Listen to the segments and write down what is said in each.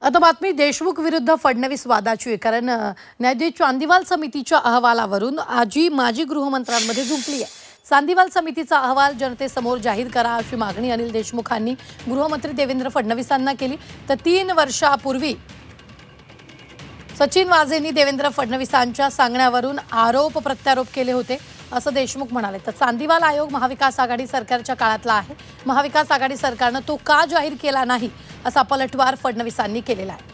आता बातमी देशमुख विरुद्ध फडणवीस वादाची आहे। कारण न्यायाधीश चांदीवाल समितीच्या अहवालावरून आजी माजी गृहमंत्र्यांमध्ये जुंपली आहे। चांदीवाल समितीचा अहवाल जनतेसमोर जाहीर करा अशी मागणी अनिल देशमुखांनी गृहमंत्री देवेंद्र फडणवीसांना केली। तर 3 वर्षापूर्वी सचिन वाझेंनी देवेंद्र फडणवीसांच्या सांगण्यावरून आरोप प्रत्यारोप केले होते असं देशमुख म्हणाले। तर चांदीवाल आयोग महाविकास आघाडी सरकारच्या काळातला आहे। महाविकास आघाडी सरकारने तो का जाहीर केला नाही असा पलटवार फडणवीसांनी केलेला आहे।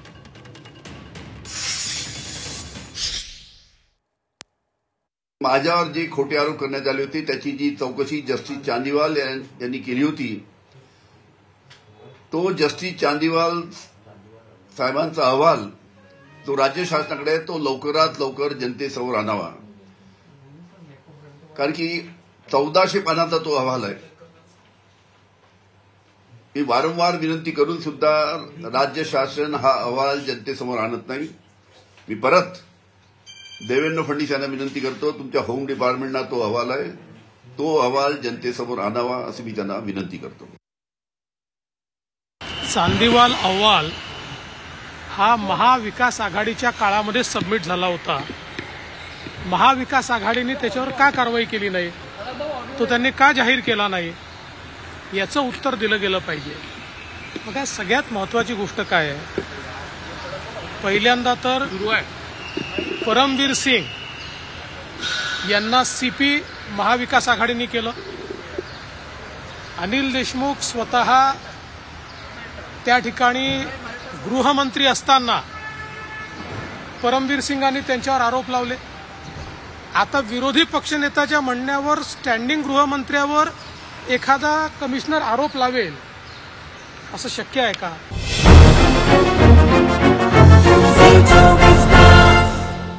माझ्यावर जी खोटे आरोप करण्यात आले होते त्याची जी चौकशी जस्टिस चांदीवाल यांनी केली होती, तो जस्टिस चांदीवाल साहेबांचा अहवाल तो राज्य शासनाकडे तो लवकरात लवकर जनतेसमोर आणावा। कारण की 1400 पानांचा तो अहवाल आहे। मी वारंवार विनंती करून सुद्धा राज्य शासन हा अहवाल जनतेसमोर आणत नाही। मी परत देवेंद्र फडणवीस यांना विनंती करतो, तुमच्या होम डिपार्टमेंटला तो अहवाल आहे, तो अहवाल जनतेसमोर आणावा अशी मी त्यांना विनंती करतो। चांदीवाल अहवाल हा महाविकास आघाडीच्या काळामध्ये सबमिट झाला होता। महाविकास आघाडीने त्याच्यावर का कारवाई केली नाही, तो त्यांनी का जाहीर केला नाही, याचं उत्तर दिलं गेलं पाहिजे। मग सगळ्यात महत्त्वाची गोष्ट काय आहे, पहिल्यांदा तर परमवीर सिंग यांना सीपी महाविकास आघाडीने केलं। अनिल देशमुख स्वतः त्या ठिकाणी गृहमंत्री असताना परमवीर सिंगांनी त्यांच्यावर आरोप लावले। आता विरोधी पक्षनेत्याच्या म्हणण्यावर स्टँडिंग गृहमंत्र्यावर एखादा कमिशनर आरोप लावेल असं शक्य आहे का?